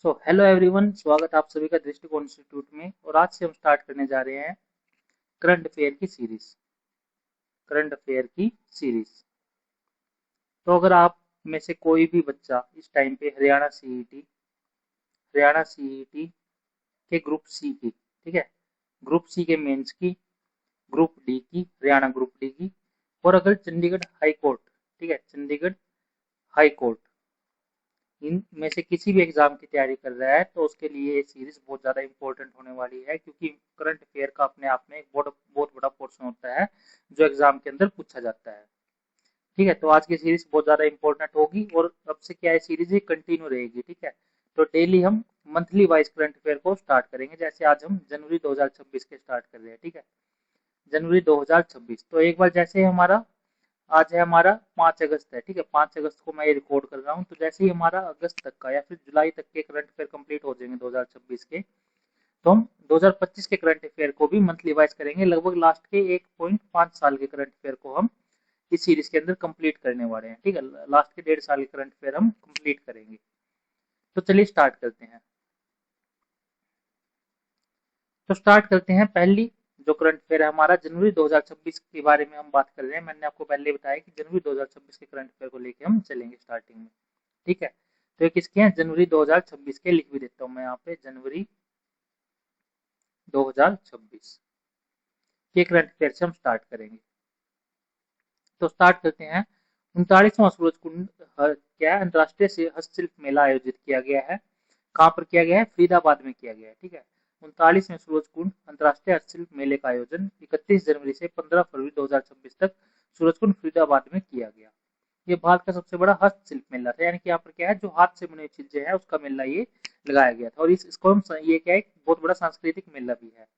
Hello everyone, स्वागत आप सभी का दृष्टिकोण इंस्टीट्यूट में। और आज से हम स्टार्ट करने जा रहे हैं करंट अफेयर की सीरीज। करंट अफेयर की सीरीज। तो अगर आप में से कोई भी बच्चा इस टाइम पे हरियाणा सीईटी के ग्रुप सी की, ठीक है, ग्रुप सी के मेंस की, ग्रुप डी की, हरियाणा ग्रुप डी की, और अगर चंडीगढ़ हाई कोर्ट, ठीक है, चंडीगढ़ हाई कोर्ट, इनमें से किसी भी एग्जाम की तैयारी कर रहा है तो उसके लिए ये सीरीज बहुत ज़्यादा इंपॉर्टेंट होने वाली है, क्योंकि करंट अफेयर का अपने आप में एक बहुत बहुत बड़ा पोर्शन होता है जो एग्जाम के अंदर पूछा जाता है। ठीक है, तो आज की सीरीज बहुत ज़्यादा इंपॉर्टेंट होगी और अब से क्या है, सीरीज कंटिन्यू रहेगी। ठीक है, तो डेली हम मंथली वाइज करंट अफेयर को स्टार्ट करेंगे। जैसे आज हम जनवरी 2026 के स्टार्ट कर रहे हैं। ठीक है, जनवरी 2026। तो एक बार जैसे हमारा आज है हमारा 5 अगस्त है। ठीक है, 5 अगस्त को मैं ये रिकॉर्ड कर रहा हूँ। तो जैसे ही हमारा अगस्त तक का या फिर जुलाई तक के करंट अफेयर कंप्लीट हो जाएंगे 2026 के, तो हम 2025 के करंट अफेयर को भी मंथली वाइज करेंगे। लगभग लास्ट के 1.5 साल के करंट अफेयर को हम इस सीरीज के अंदर कंप्लीट करने वाले हैं। ठीक है, लास्ट के 1.5 साल के करंट अफेयर हम कंप्लीट करेंगे। तो चलिए स्टार्ट करते हैं। तो स्टार्ट करते हैं। पहली जो करंट अफेयर है हमारा जनवरी 2026 के बारे में हम बात कर रहे हैं। मैंने आपको पहले बताया कि जनवरी 2026 के करंट अफेयर को लेके हम चलेंगे स्टार्टिंग में। ठीक है, तो ये किसके हैं, जनवरी 2026 के। लिख भी देता हूँ मैं यहाँ पे, जनवरी 2026 के करंट अफेयर से हम स्टार्ट करेंगे। तो स्टार्ट करते हैं। 39वां सूरज कुंड क्या है, अंतर्राष्ट्रीय हस्तशिल्प मेला आयोजित किया गया है। कहाँ पर किया गया है, फरीदाबाद में किया गया है। ठीक है, 39वें सूरज कुंड अंतर्राष्ट्रीय हस्तशिल्प मेले का आयोजन 31 जनवरी से 15 फरवरी 2026 तक सूरज कुंड फरीदाबाद में किया गया। ये भारत का सबसे बड़ा हस्तशिल्प मेला था, यानी कि यहाँ पर क्या है, जो हाथ से बनी हुई चीजें हैं उसका मेला ये लगाया गया था। और इसको हम ये क्या है, एक बहुत बड़ा सांस्कृतिक मेला भी है।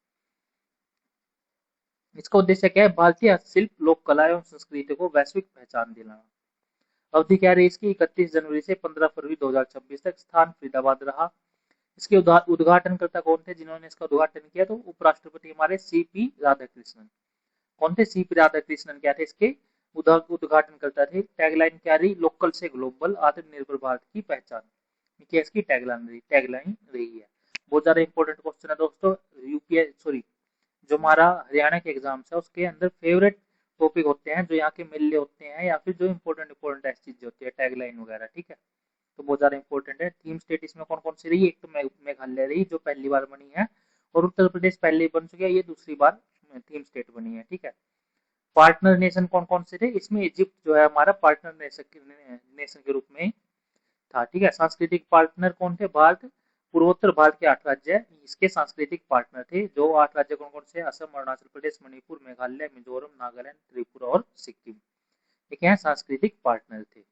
इसका उद्देश्य क्या है, भारतीय हस्तशिल्प, लोक कला एवं संस्कृति को वैश्विक पहचान दिलाना। अवधि क्या रही इसकी, 31 जनवरी से 15 फरवरी 2026 तक। स्थान फरीदाबाद रहा। इसके उद्घाटनकर्ता कौन थे, जिन्होंने इसका उद्घाटन किया, तो उपराष्ट्रपति हमारे सीपी राधाकृष्णन। कौन थे, सीपी राधाकृष्णन क्या थे इसके उद्घाटनकर्ता थे। टैगलाइन क्या रही, लोकल से ग्लोबल, आत्मनिर्भर भारत की पहचान। क्या इसकी टैगलाइन रही है। बहुत ज्यादा इंपॉर्टेंट क्वेश्चन है दोस्तों। यूपीएस सॉरी, जो हमारा हरियाणा के एग्जाम्स है उसके अंदर फेवरेट टॉपिक होते हैं, जो यहाँ के मिलने होते हैं, या फिर जो इंपॉर्टेंट इंपॉर्टेंट ऐसी चीजें होती है, टैगलाइन वगैरह। ठीक है, तो बहुत ज्यादा इंपॉर्टेंट है। थीम स्टेट इसमें कौन कौन सी रही, एक तो मेघालय रही जो पहली बार बनी है, और उत्तर प्रदेश पहले बन चुकी है, ये दूसरी बार थीम स्टेट बनी है। ठीक है, पार्टनर नेशन कौन कौन से थे, इसमें इजिप्ट जो है हमारा पार्टनर नेशन के रूप में था। ठीक है, सांस्कृतिक पार्टनर कौन थे, भारत। पूर्वोत्तर भारत के 8 राज्य इसके सांस्कृतिक पार्टनर थे। जो 8 राज्य कौन कौन से, असम, अरुणाचल प्रदेश, मणिपुर, मेघालय, मिजोरम, नागालैंड, त्रिपुरा और सिक्किम। ये क्या है, सांस्कृतिक पार्टनर थे।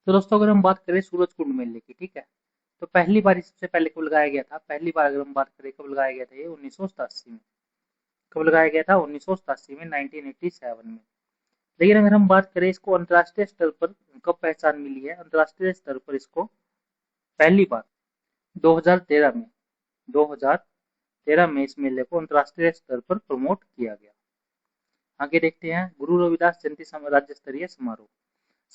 तो दोस्तों अगर हम बात करें सूरज कुंड मेले की, ठीक है, तो पहली बार इससे पहले कब लगाया गया था, पहली बार अगर हम बात करें कब लगाया गया था, ये 1987 में। कब लगाया गया था, 1987 में, 1987 में। लेकिन अगर हम बात करें इसको अंतर्राष्ट्रीय स्तर पर कब पहचान मिली है, अंतर्राष्ट्रीय स्तर पर इसको पहली बार 2013 में, 2013 में इस मेले को अंतर्राष्ट्रीय स्तर पर प्रमोट किया गया। आगे देखते हैं, गुरु रविदास जयंती राज्य स्तरीय समारोह।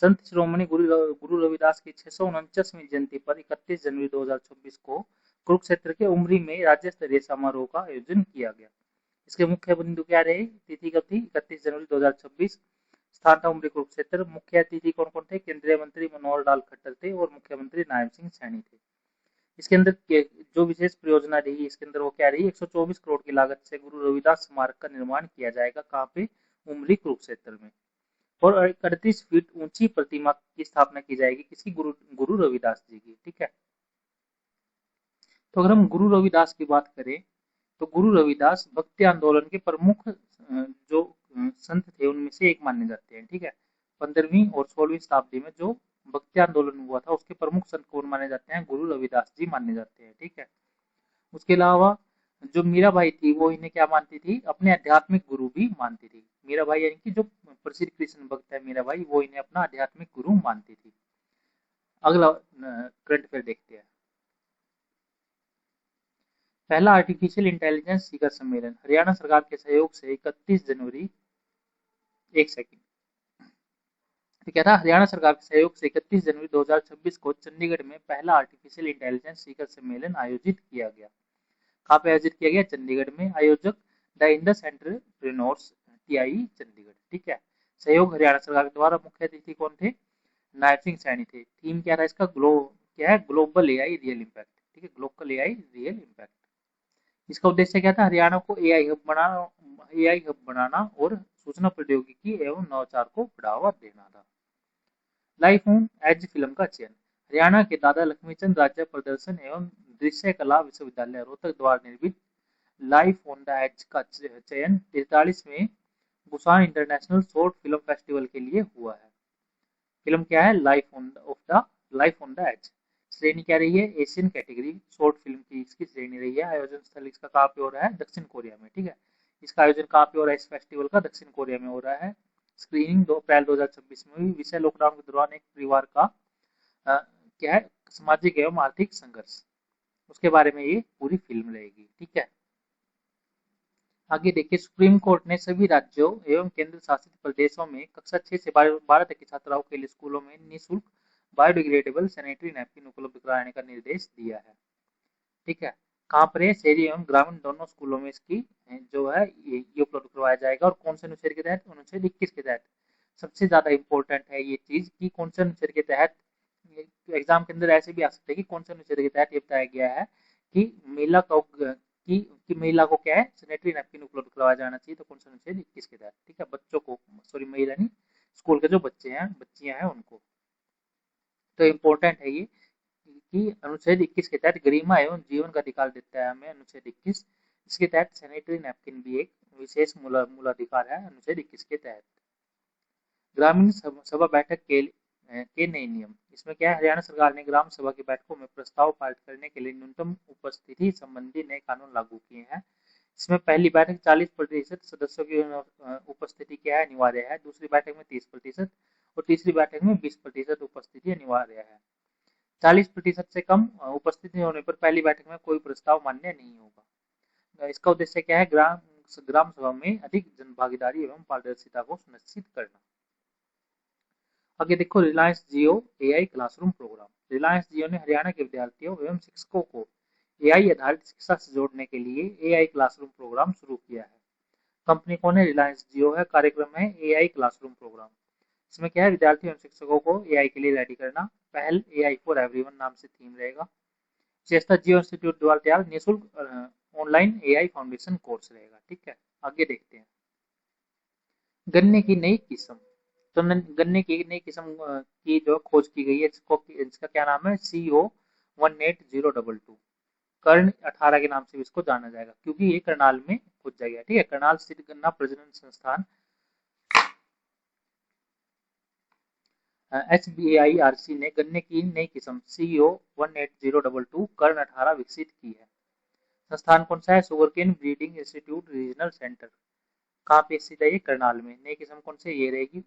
संत शिरोमणि गुरु रविदास की 649वीं जयंती पर 31 जनवरी 2026 को कुरुक्षेत्र के उमरी में राज्य स्तरीय समारोह का आयोजन किया गया। इसके मुख्य बिंदु क्या रहे, तिथि कब थी, 31 जनवरी 2026। स्थान था उमरी कुरुक्षेत्र। मुख्य अतिथि कौन कौन थे, केंद्रीय मंत्री मनोहर लाल खट्टर थे और मुख्यमंत्री नायब सिंह सैनी थे। इसके अंदर जो विशेष परियोजना रही, इसके अंदर वो क्या रही, 124 करोड़ की लागत से गुरु रविदास स्मारक का निर्माण किया जाएगा। कहाँ पे, उमरी कुरुक्षेत्र में। और 38 फीट ऊंची प्रतिमा की स्थापना की जाएगी, किसकी, गुरु रविदास जी की। ठीक है, तो अगर हम गुरु रविदास की बात करें, तो गुरु रविदास भक्ति आंदोलन के प्रमुख जो संत थे उनमें से एक माने जाते हैं। ठीक है, 15वीं और 16वीं शताब्दी में जो भक्ति आंदोलन हुआ था उसके प्रमुख संत कौन माने जाते हैं, गुरु रविदास जी माने जाते हैं। ठीक है, उसके अलावा जो मीराबाई थी वो इन्हें क्या मानती थी, अपने आध्यात्मिक गुरु भी मानती थी। मीराबाई यानी कि जो प्रसिद्ध कृष्ण भक्त है मीराबाई, वो इन्हें अपना आध्यात्मिक गुरु मानती थी। अगला करंट अफेयर देखते हैं। पहला आर्टिफिशियल इंटेलिजेंस शिखर सम्मेलन हरियाणा सरकार के सहयोग से 31 जनवरी, एक सेकंड, तो क्या था, हरियाणा सरकार के सहयोग से 31 जनवरी 2026 को चंडीगढ़ में पहला आर्टिफिशियल इंटेलिजेंस शिखर सम्मेलन आयोजित किया गया। कहाँ पे आयोजित किया गया? चंडीगढ़ में। आयोजक the Indus entrepreneurs TI Chandigarh. ठीक है। सहयोग हरियाणा सरकार द्वारा। मुख्य अतिथि कौन थे? नायब सिंह सैनी थे। थीम क्या था इसका? क्या है? Global AI real impact. ठीक है, ग्लोबल एआई रियल इम्पैक्ट। इसका उद्देश्य क्या था? हरियाणा को एआई हब बनाना और सूचना प्रौद्योगिकी एवं नवाचार को बढ़ावा देना था। लाइफ ऑन एज फिल्म का चयन। हरियाणा के दादा लक्ष्मीचंद राज्य प्रदर्शन एवं दृश्य कला विश्वविद्यालय रोहतक द्वारा निर्मित लाइफ ऑन द एज का चयन 43वें Busan international short film festival के लिए हुआ है। फिल्म क्या है? Life on the edge. श्रेणी क्या रही है? एशियन कैटेगरी शॉर्ट फिल्म की इसकी श्रेणी रही है। आयोजन स्थल इसका कहाँ पे हो रहा है? दक्षिण कोरिया में। ठीक है, इसका आयोजन कहाँ पे हो रहा है? इस फेस्टिवल का दक्षिण कोरिया में हो रहा है। स्क्रीनिंग 2 अप्रैल 2026 में हुई। विषय लॉकडाउन के दौरान एक परिवार का क्या है? सामाजिक एवं आर्थिक संघर्ष, उसके बारे में ये पूरी फिल्म रहेगी। ठीक है, आगे देखिए, सुप्रीम कोर्ट ने सभी राज्यों एवं केंद्र शासित प्रदेशों में कक्षा 6 से 12 तक की छात्राओं के लिए स्कूलों में निःशुल्क बायोडिग्रेडेबल सैनिटरी नैपकिन उपलब्ध कराने का निर्देश दिया है। ठीक है, कहाँ पर है? शहरी एवं ग्रामीण दोनों स्कूलों में इसकी जो है ये उपलब्ध करवाया जाएगा। और कौन से अनुच्छेद के तहत? अनुच्छेद 21 के तहत। सबसे ज्यादा इंपॉर्टेंट है ये चीज कि कौन से अनुच्छेद के तहत। एग्जाम के अंदर ऐसे भी आ सकते हैं कि कौन से अनुच्छेद के तहत ये बताया गया है कि महिला को महिला को क्या है? सैनिटरी नैपकिन उपलब्ध करवाया जाना चाहिए। तो कौन सा अनुच्छेद? 21 के तहत। ठीक है, बच्चों को, सॉरी महिला नहीं, स्कूल के जो बच्चे हैं, बच्चियां हैं, उनको। तो इम्पोर्टेंट है ये कि अनुच्छेद 21 के तहत गरिमा एवं जीवन का अधिकार देता है हमें अनुच्छेद 21। इसके तहत सैनिटरी नैपकिन भी एक विशेष मूलाधिकार है अनुच्छेद 21 के तहत। ग्रामीण सभा बैठक के नए नियम। इसमें क्या है? हरियाणा सरकार ने ग्राम सभा की बैठकों में प्रस्ताव पारित करने के लिए न्यूनतम उपस्थिति संबंधी नए कानून लागू किए हैं। इसमें पहली बैठक 40% सदस्यों की उपस्थिति क्या है? अनिवार्य है। दूसरी बैठक में 30% और तीसरी बैठक में 20% उपस्थिति अनिवार्य है। 40% से कम उपस्थिति होने पर पहली बैठक में कोई प्रस्ताव मान्य नहीं होगा। इसका उद्देश्य क्या है? ग्राम सभा में अधिक जनभागीदारी एवं पारदर्शिता को सुनिश्चित करना। आगे देखो, रिलायंस जियो एआई क्लासरूम प्रोग्राम। रिलायंस जियो ने हरियाणा के विद्यार्थियों एवं शिक्षकों को एआई आधारित शिक्षा से जोड़ने के लिए एआई क्लासरूम प्रोग्राम शुरू किया है। कंपनी कौन है? रिलायंस जियो है। कार्यक्रम है एआई क्लासरूम प्रोग्राम। इसमें क्या है? विद्यार्थियों एवं शिक्षकों को एआई के लिए रेडी करना। पहल एआई फॉर एवरीवन नाम से थीम रहेगा। विशेषता जियो इंस्टीट्यूट द्वारा तैयार निःशुल्क ऑनलाइन एआई फाउंडेशन कोर्स रहेगा। ठीक है, आगे देखते हैं। गन्ने की नई किस्म। तो गन्ने की नई किस्म की जो खोज की गई है, इसका क्या नाम है? CO18022। कर्ण 18 के नाम से भी इसको जाना जाएगा, क्योंकि ये करनाल में खोजा जाएगा। ठीक है, करनाल स्थित गन्ना प्रजनन संस्थान HBIRC ने गन्ने की नई किस्म CO18022 कर्ण 18 विकसित की है। संस्थान कौन सा है? Sugarcane breeding institute regional centre. कहाँ पे स्थित है? ये करनाल में। नई किस्म कौन से? ये रहेगी।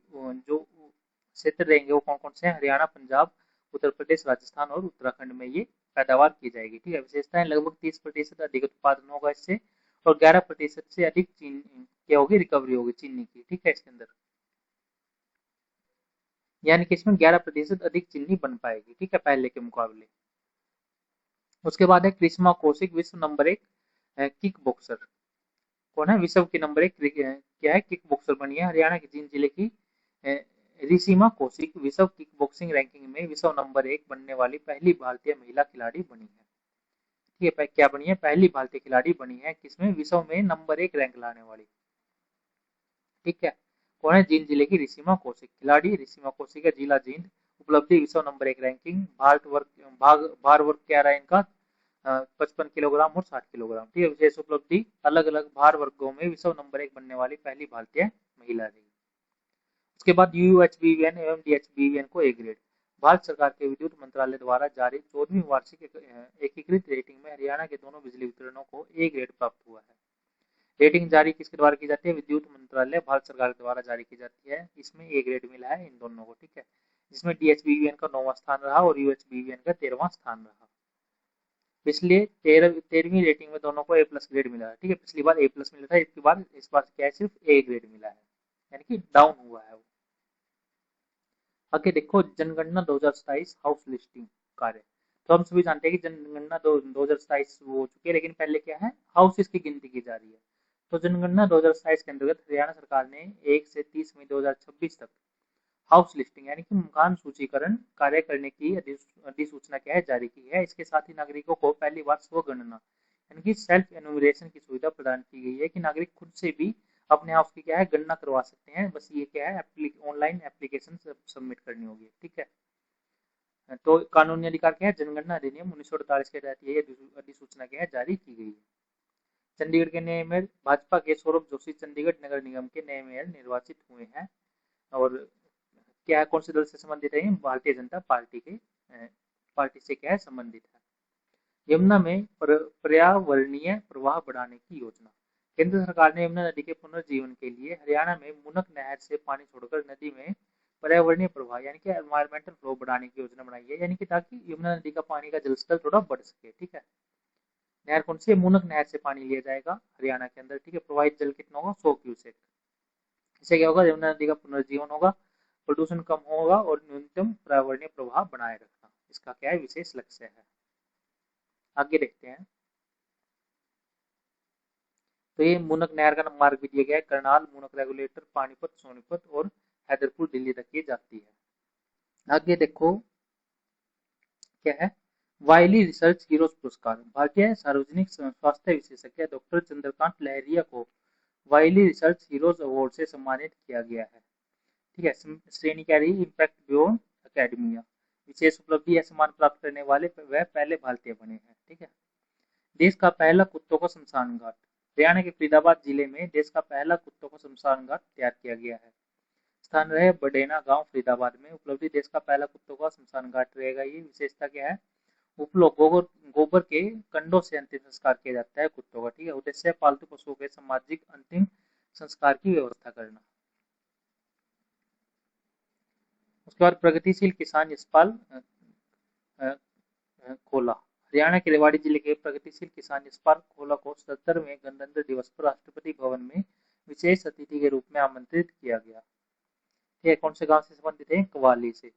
जो क्षेत्र रहेंगे वो कौन कौन से हैं? हरियाणा, पंजाब, उत्तर प्रदेश, राजस्थान और उत्तराखंड में ये पैदावार की जाएगी। ठीक है, विशेषताएं लगभग 30% अधिक उत्पादन होगा इससे, और 11% से अधिक चीन क्या होगी? रिकवरी होगी चीनी की। ठीक है, इसके अंदर यानी कि इसमें 11% अधिक चीनी बन पाएगी। ठीक है, पहले के मुकाबले। उसके बाद है क्रिश्मा कौशिक, विश्व नंबर 1 किक बॉक्सर। कौन है? विश्व की नंबर 1 क्या है? किक बॉक्सर बनी है। हरियाणा के जींद जिले की रिसीमा कौशिक विश्व किक बॉक्सिंग रैंकिंग में विश्व नंबर 1 बनने वाली पहली भारतीय महिला खिलाड़ी बनी है। ठीक है, क्या बनी है? पहली भारतीय खिलाड़ी बनी है। किसमें? विश्व में नंबर 1 रैंक लाने वाली। ठीक है, कौन है? जींद जिले की रिसीमा कौशिक। खिलाड़ी रिसीमा कौशिक है, जिला जींद। उपलब्धि विश्व नंबर 1 रैंकिंग। भार वर्ग क्या रहा है इनका? 55 किलोग्राम और 60 किलोग्राम। ठीक है, विशेष उपलब्धि अलग अलग भार वर्गों में विश्व नंबर 1 बनने वाली पहली भारतीय महिला रही। उसके बाद यूएचबीवीएन एवं डीएचबीवीएन को ए ग्रेड। भारत सरकार के विद्युत मंत्रालय द्वारा जारी 14वीं वार्षिक एकीकृत रेटिंग में हरियाणा के दोनों बिजली वितरणों को ए ग्रेड प्राप्त हुआ है। रेटिंग जारी किसके द्वारा की जाती है? विद्युत मंत्रालय भारत सरकार द्वारा जारी की जाती है। इसमें ए ग्रेड मिला है इन दोनों को। ठीक है, जिसमें डीएचबीवीएन का 9वां स्थान रहा और यूएचबीवीएन का 13वां स्थान रहा। पिछले 13वीं रेटिंग में दोनों को ए प्लस ग्रेड मिला है। ठीक है, पिछली बार ए प्लस मिला था, इस बार क्या है? सिर्फ ए ग्रेड मिला है, यानी कि डाउन हुआ है वो। आगे देखो जनगणना 2027 हाउस लिस्टिंग कार्य। तो हम सभी जानते हैं कि जनगणना 2027 हो चुकी है, लेकिन पहले क्या है, हाउसेस की गिनती की जा रही है। तो जनगणना 2027 के अंतर्गत हरियाणा सरकार ने 1 से 30 मई 2026 तक हाउस लिस्टिंग यानी कि मकान सूचीकरण कार्य करने की अधिसूचना क्या है, जारी की है। इसके साथ ही नागरिकों को पहली बार स्वगणना यानी कि सेल्फ एनुमरेशन की सुविधा प्रदान की गई है कि नागरिक खुद से भी अपने हाउस की क्या है गणना करवा सकते हैं। बस ये क्या है, ऑनलाइन एप्लीकेशन सबमिट करनी होगी, ठीक है। तो कानूनी अधिकार क्या है, जनगणना अधिनियम 1948 के तहत ये अधिसूचना क्या है, जारी की गई है। चंडीगढ़ के नए मेयर भाजपा के सौरभ जोशी चंडीगढ़ नगर निगम के नए मेयर निर्वाचित हुए हैं। और क्या है, कौन से दल से संबंधित है, भारतीय जनता पार्टी के पार्टी से क्या है संबंधित है। यमुना में पर्यावरणीय प्रवाह बढ़ाने की योजना। केंद्र सरकार ने यमुना नदी के पुनर्जीवन के लिए हरियाणा में मुनक नहर से पानी छोड़कर नदी में पर्यावरणीय प्रवाह यानी कि एनवायरमेंटल फ्लो बढ़ाने की योजना बनाई है, यानी कि ताकि यमुना नदी का पानी का जल स्तर थोड़ा बढ़ सके, ठीक है। नहर कौन सी है, मुनक नहर से पानी लिया जाएगा हरियाणा के अंदर, ठीक है। प्रवाहित जल कितना होगा, 100 क्यूसेक। इससे क्या होगा, यमुना नदी का पुनर्जीवन होगा, प्रदूषण कम होगा और न्यूनतम पर्यावरणीय प्रभाव बनाए रखना इसका क्या है, विशेष लक्ष्य है। आगे देखते हैं। तो ये मुनक नहर का मार्ग भी दिया गया है, करनाल, मुनक रेगुलेटर, पानीपत, सोनीपत और हैदरपुर दिल्ली तक ये जाती है। आगे देखो क्या है, वाइली रिसर्च हीरोज पुरस्कार। भारतीय सार्वजनिक स्वास्थ्य विशेषज्ञ डॉक्टर चंद्रकांत लहरिया को वाइली रिसर्च हीरोज अवार्ड से सम्मानित किया गया है, ठीक है। श्रेणी क्या रही, इम्पैक्ट बियॉन्ड एकेडमिया। विशेष उपलब्धि या सम्मान प्राप्त करने वाले वह पहले भारतीय बने हैं, ठीक है। देश का पहला कुत्तों का शमशान घाट। हरियाणा के फरीदाबाद जिले में देश का पहला कुत्तों का शमशान घाट तैयार किया गया है। स्थान रहे बडेना गांव फरीदाबाद में। उपलब्धि देश का पहला कुत्तों का शमशान घाट रहेगा। ये विशेषता क्या है, उपलोग गोबर के कंडों से अंतिम संस्कार किया जाता है कुत्तों का, ठीक है। उद्देश्य पालतू पशुओं के सामाजिक अंतिम संस्कार की व्यवस्था करना। उसके बाद प्रगतिशील किसान यशपाल खोला। हरियाणा के रेवाड़ी जिले के प्रगतिशील किसान यशपाल खोला को 77वें गणतंत्र दिवस पर राष्ट्रपति भवन में विशेष अतिथि के रूप में आमंत्रित किया गया। ये कौन से गांव से संबंधित है, कवाली से।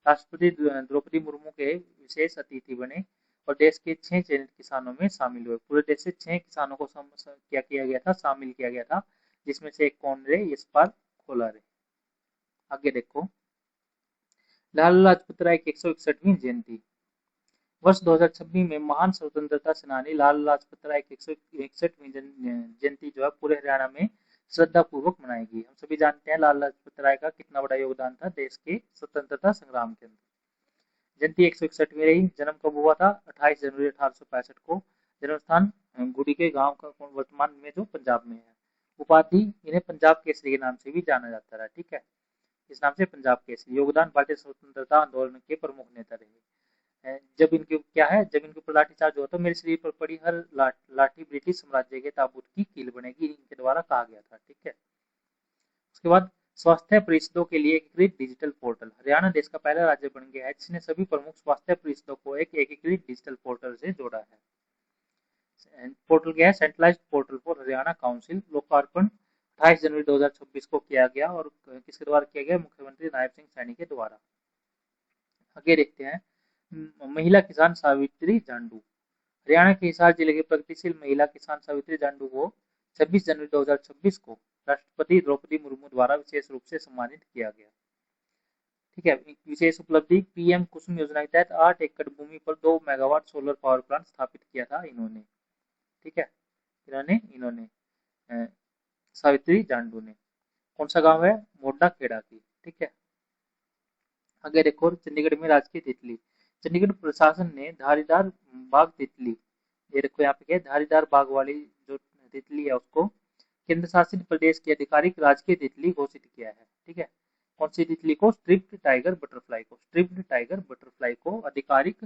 राष्ट्रपति द्रौपदी मुर्मू के विशेष अतिथि बने और देश के 6 चयनित किसानों में शामिल हुए। पूरे देश से 6 किसानों को क्या किया गया था, शामिल किया गया था, जिसमें से एक कौन रहे, यशपाल खोला रहे। आगे देखो, लाला लाजपत राय की 161वीं जयंती। वर्ष 2026 में महान स्वतंत्रता सेनानी लाला लाजपत राय की 161वीं जयंती जो है पूरे हरियाणा में श्रद्धा पूर्वक मनाएगी। हम सभी जानते हैं लाला लाजपत राय का कितना बड़ा योगदान था देश के स्वतंत्रता संग्राम के अंदर। जयंती 161वीं रही। जन्म कब हुआ था, 28 जनवरी 1865 को। जन्म स्थान गुड़ी के गांव का वर्तमान में जो पंजाब में है। उपाधि, इन्हें पंजाब केसरी के नाम से भी जाना जाता है, ठीक है। इस नाम से पंजाब केसरी। योगदान, भारतीय स्वतंत्रता आंदोलन के प्रमुख नेता रहे। जब इनके क्या है, जब इनके ऊपर लाठीचार्ज हुआ तो मेरे शरीर पर पड़ी हर लाठी ब्रिटिश साम्राज्य के ताबूत की कील बनेगी, इनके द्वारा कहा गया था, ठीक है। उसके बाद स्वास्थ्य परिषदों के लिए एकीकृत डिजिटल पोर्टल। हरियाणा देश का पहला राज्य बन गया है जिसने सभी प्रमुख स्वास्थ्य परिषदों को एक एकीकृत डिजिटल पोर्टल से जोड़ा है। पोर्टल क्या है, centralised portal for Haryana council. लोकार्पण 28 जनवरी 2026 को किया गया और किसके द्वारा किया गया, मुख्यमंत्री नायब सिंह सैनी के द्वारा। आगे देखते हैं, महिला किसान सावित्री जांडू। हरियाणा के हिसार जिले के प्रगतिशील महिला किसान सावित्री जांडू को 26 जनवरी 2026 को राष्ट्रपति द्रौपदी मुर्मू द्वारा विशेष रूप से सम्मानित किया गया, ठीक है। विशेष उपलब्धि, पीएम कुसुम योजना के तहत 8 एकड़ भूमि पर 2 मेगावाट सोलर पावर प्लांट स्थापित किया था इन्होंने, ठीक है। इन्होंने सावित्री जांडू ने। कौन सा गांव है, मोडा खेड़ा की, ठीक है। आगे देखो, चंडीगढ़ में राजकीय तितली। चंडीगढ़ प्रशासन ने धारीदार बाघ तितली, ये देखो यहाँ पे क्या है, धारीदार बाघ वाली जो तितली है उसको केंद्र शासित प्रदेश की आधिकारिक राजकीय तितली घोषित किया है, ठीक है। कौन सी तितली को, स्ट्रिप्ड टाइगर बटरफ्लाई को। स्ट्रिप्ड टाइगर बटरफ्लाई को आधिकारिक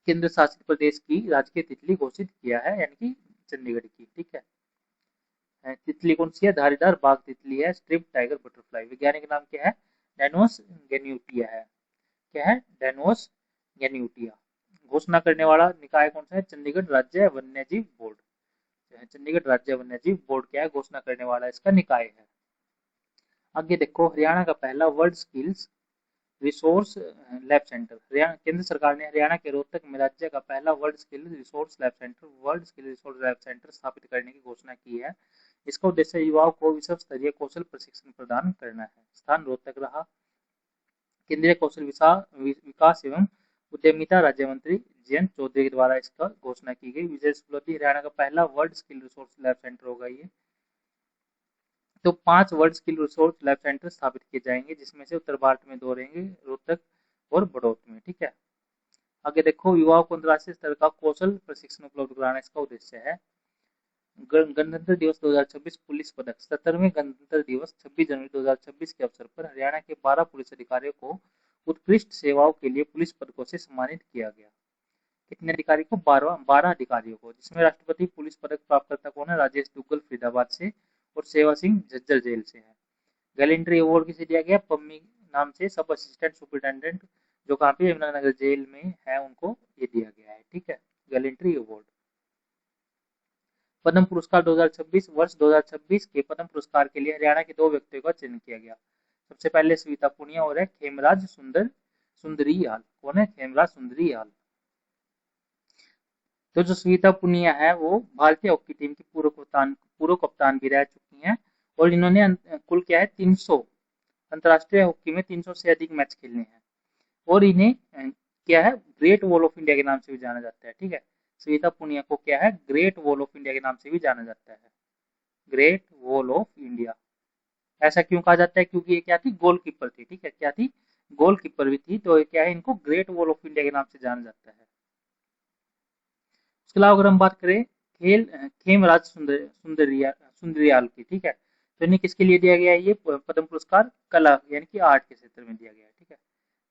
केंद्र शासित प्रदेश की राजकीय तितली घोषित किया है, यानी कि चंडीगढ़ की, ठीक है। तितली कौन सी है, धारीदार बाघ तितली है, स्ट्रिप्ड टाइगर बटरफ्लाई। वैज्ञानिक नाम क्या है, डेनोस गेन्यूटिया है। क्या है, डेनोस गेन्यूटिया। घोषणा करने वाला निकाय कौन सा है, चंडीगढ़ राज्य वन्यजीव बोर्ड। चंडीगढ़ राज्य वन्यजीव बोर्ड क्या है, घोषणा करने वाला इसका निकाय है। आगे देखो, हरियाणा का पहला world skills resource lab centre. Haryana केंद्र सरकार ने हरियाणा के रोहतक में राज्य का पहला world skill resource lab centre स्थापित करने की घोषणा की है। इसका उद्देश्य युवाओं को विश्व स्तरीय कौशल प्रशिक्षण प्रदान करना है। स्थान रोहतक रहा। केंद्रीय कौशल विकास एवं उद्यमिता राज्य मंत्री जयंत चौधरी द्वारा इसका घोषणा की गई। विशेष उपलब्धि, हरियाणा का पहला world skill resource lab centre होगा ये। तो 5 world skill resource lab centre स्थापित किए जाएंगे, जिसमें से उत्तर भारत में 2 रहेंगे, रोहतक और बड़ौत में। ठीक है। आगे देखो, युवाओं को अंतर्राष्ट्रीय स्तर का कौशल प्रशिक्षण उपलब्ध कराना इसका उद्देश्य है। गणतंत्र दिवस 2026 पुलिस पदक। 77वें गणतंत्र दिवस 26 जनवरी 2026 के अवसर पर हरियाणा के 12 पुलिस अधिकारियों को उत्कृष्ट सेवाओं के लिए पुलिस पदकों से सम्मानित किया गया। कितने अधिकारी को? 12 अधिकारियों को, जिसमें राष्ट्रपति पुलिस पदक प्राप्तकर्ता कौन है? राजेश दुग्गल फरीदाबाद से और सेवा सिंह झज्जर जेल से है। गैलेंट्री अवार्ड किसे दिया गया? पम्मी नाम से सब असिस्टेंट सुपरिटेंडेंट जो कहाँ पे यमुनानगर जेल में है, उनको ये दिया गया है। ठीक है, गैलेंट्री अवार्ड। पद्म पुरस्कार 2026। वर्ष 2026 के पद्म पुरस्कार के लिए हरियाणा के 2 व्यक्तियों का चयन किया गया। सबसे पहले सविता पुनिया और है खेमराज सुंदरियाल। कौन है? खेमराज सुंदरियाल। तो जो सविता पुनिया है वो भारतीय हॉकी टीम की पूर्व कप्तान भी रह चुकी हैं, और इन्होंने कुल क्या है 300 अंतर्राष्ट्रीय हॉकी में 300 से अधिक मैच खेलने हैं, और इन्हें क्या है ग्रेट वॉल ऑफ इंडिया के नाम से भी जाना जाता है। ठीक है, सविता पुनिया को क्या है ग्रेट वॉल ऑफ इंडिया के नाम से भी जाना जाता है। ग्रेट वॉल ऑफ इंडिया ऐसा क्यों कहा जाता है? क्योंकि ये क्या थी? गोलकीपर थी। ठीक है, क्या थी? गोलकीपर भी थी, तो क्या है इनको ग्रेट वॉल ऑफ इंडिया के नाम से जाना जाता है। उसके अलावा अगर हम बात करें खेमराज सुंदरियाल की, ठीक है, तो इन्हें किसके लिए दिया गया है ये पद्म पुरस्कार? कला यानी कि आर्ट के क्षेत्र में दिया गया है। ठीक है,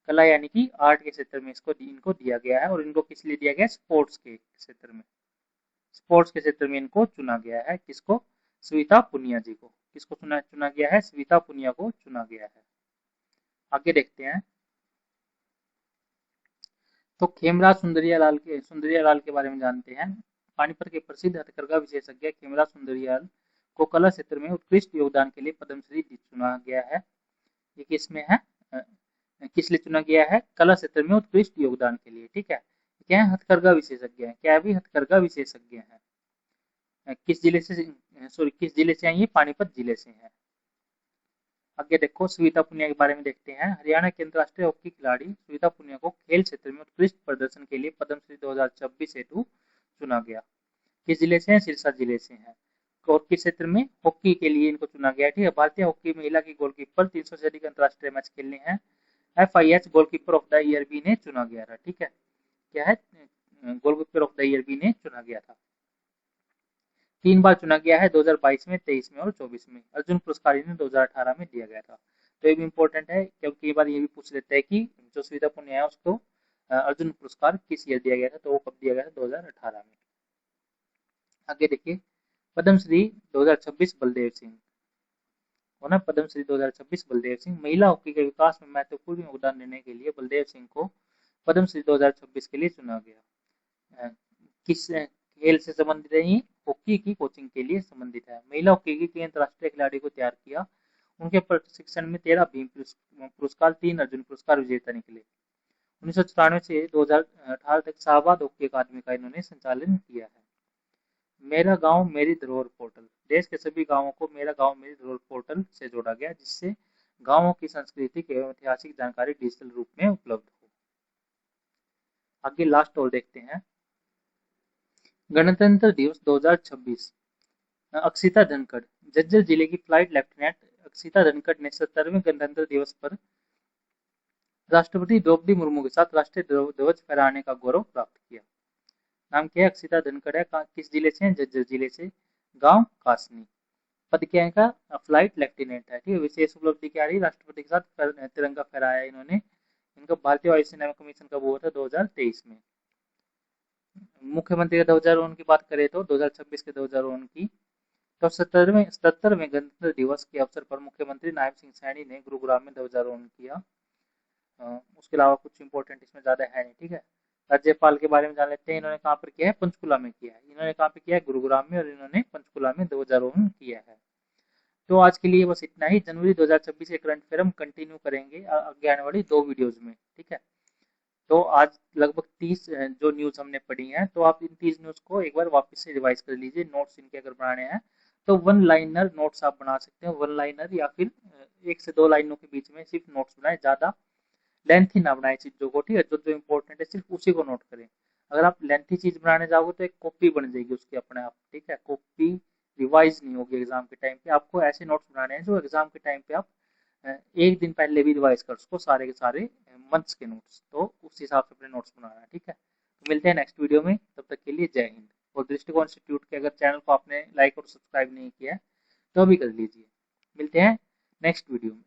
कला यानी कि आर्ट के क्षेत्र में इनको दिया गया है, और इनको किस लिए दिया गया है? स्पोर्ट्स के क्षेत्र में। स्पोर्ट्स के क्षेत्र में इनको चुना गया है। किसको? सविता पुनिया जी को। किसको चुना गया है? सविता पुनिया को चुना गया है। आगे देखते हैं, तो खेमराज सुंदरियालाल के बारे में जानते हैं। पानीपत के प्रसिद्ध हथकरघा विशेषज्ञ खेमराज सुंदरियाल को कला क्षेत्र में उत्कृष्ट योगदान के लिए पद्मश्री चुना गया है। ये किसमें है? किस लिए चुना गया है? कला क्षेत्र में उत्कृष्ट योगदान के लिए। ठीक है, क्या है? हथकरघा विशेषज्ञ है। क्या भी? हथकरघा विशेषज्ञ है। किस जिले से हैं ये? पानीपत जिले से है। आगे देखो, सविता पुनिया के बारे में देखते हैं। हरियाणा के अंतर्राष्ट्रीय हॉकी खिलाड़ी सविता पुनिया को खेल क्षेत्र में उत्कृष्ट प्रदर्शन के लिए पद्मश्री 2026 हेतु चुना गया। किस जिले से हैं? सिरसा जिले से हैं। और किस क्षेत्र में? हॉकी के लिए इनको चुना गया। ठीक है, भारतीय हॉकी महिला की गोलकीपर 300 से अधिक अंतर्राष्ट्रीय मैच खेलने हैं। FIH goalkeeper of the year भी इन्हें चुना गया था। ठीक है, क्या है? गोलकीपर ऑफ द ईयर भी इन्हें चुना गया था। 3 बार चुना गया है, 2022 में, 23 में और 24 में। अर्जुन पुरस्कार इन्हें 2018 में दिया गया था। तो ये भी इम्पोर्टेंट है, क्योंकि कई बार ये भी पूछ लेते हैं कि जो सविता पुनिया है उसको अर्जुन पुरस्कार किस ईयर दिया गया था, तो वो कब दिया गया था? 2018 में। आगे देखिए, पद्मश्री 2026 बलदेव सिंह होना। पद्मश्री 2026 बलदेव सिंह महिला हॉकी के विकास में महत्वपूर्ण योगदान देने के लिए बलदेव सिंह को पद्मश्री 2026 के लिए चुना गया। किस खेल से संबंधित है? ये हॉकी की कोचिंग के लिए संबंधित है। महिला हॉकी की 3 अंतर्राष्ट्रीय खिलाड़ी को तैयार किया। उनके प्रशिक्षण में 13 भीम पुरस्कार, 3 अर्जुन पुरस्कार विजेता निकले। 1994 से 2018 तक शाहबाद हॉकी अकादमी का इन्होंने संचालन किया है। मेरा गांव मेरी धरोहर पोर्टल। देश के सभी गांवों को मेरा गांव मेरी धरोहर पोर्टल से जोड़ा गया, जिससे गांवों की सांस्कृतिक एवं ऐतिहासिक जानकारी डिजिटल रूप में उपलब्ध हो। आगे लास्ट और देखते हैं, गणतंत्र दिवस 2026। अक्षिता धनखड़। झज्जर जिले की फ्लाइट लेफ्टिनेंट अक्षिता धनखड़ ने 77वें गणतंत्र दिवस पर राष्ट्रपति द्रौपदी मुर्मू के साथ राष्ट्रीय ध्वज फहराने का गौरव प्राप्त किया। नाम क्या है? अक्षिता धनखड़ है। किस जिले से? झज्जर जिले से। गांव कासनी। पद क्या है का? फ्लाइट लेफ्टिनेंट है। ठीक है, विशेष उपलब्धि क्या रही? राष्ट्रपति के साथ तिरंगा फहराया इन्होंने। इनका भारतीय वायुसेना कमीशन कब हुआ था? 2023 में। मुख्यमंत्री का ध्वजारोहण की बात करें तो 2026 के ध्वजारोहण की, तो 77वें गणतंत्र दिवस के अवसर पर मुख्यमंत्री नायब सिंह सैनी ने गुरुग्राम में ध्वजारोहण किया। उसके अलावा कुछ इंपॉर्टेंट इसमें ज्यादा है नहीं। ठीक है, राज्यपाल के बारे में जान लेते हैं। इन्होंने कहाँ पर किया है? पंचकुला में किया है। इन्होंने कहाँ पे किया है? गुरुग्राम में, और इन्होंने पंचकुला में ध्वजारोहण किया है। तो आज के लिए बस इतना ही। जनवरी 2026 के करंट अफेयर हम कंटिन्यू करेंगे आगे आने वाली 2 वीडियोस में, ठीक है। तो आज लगभग 30 जो न्यूज़ हमने पढ़ी हैं, तो आप इन 30 न्यूज़ को एक बार वापस से रिवाइज कर लीजिए। नोट्स इनके अगर बनाने हैं तो वन लाइनर नोट्स आप बना सकते हैं, वन लाइनर या फिर 1 से 2 लाइनों के बीच में सिर्फ नोट्स बनाए, ज़्यादा लेंथी ना बनाए चीज़ों को, ठीक है। जो जो इंपॉर्टेंट है सिर्फ उसी को नोट करें। अगर आप लेंथी चीज़ बनाने जाओगे तो एक कॉपी बन जाएगी उसकी अपने आप, ठीक है। कॉपी रिवाइज नहीं होगी एग्जाम के टाइम पे। आपको ऐसे नोट्स बनाने हैं जो एग्जाम के टाइम पे आप एक दिन पहले भी रिवाइज कर उसको, सारे के सारे मंथ्स के नोट्स, तो उस हिसाब से अपने नोट्स बनाना है, ठीक है। तो मिलते हैं नेक्स्ट वीडियो में, तब तक के लिए जय हिंद। और दृष्टिकोण इंस्टीट्यूट के अगर चैनल को आपने लाइक और सब्सक्राइब नहीं किया है तो अभी कर लीजिए। मिलते हैं नेक्स्ट वीडियो में।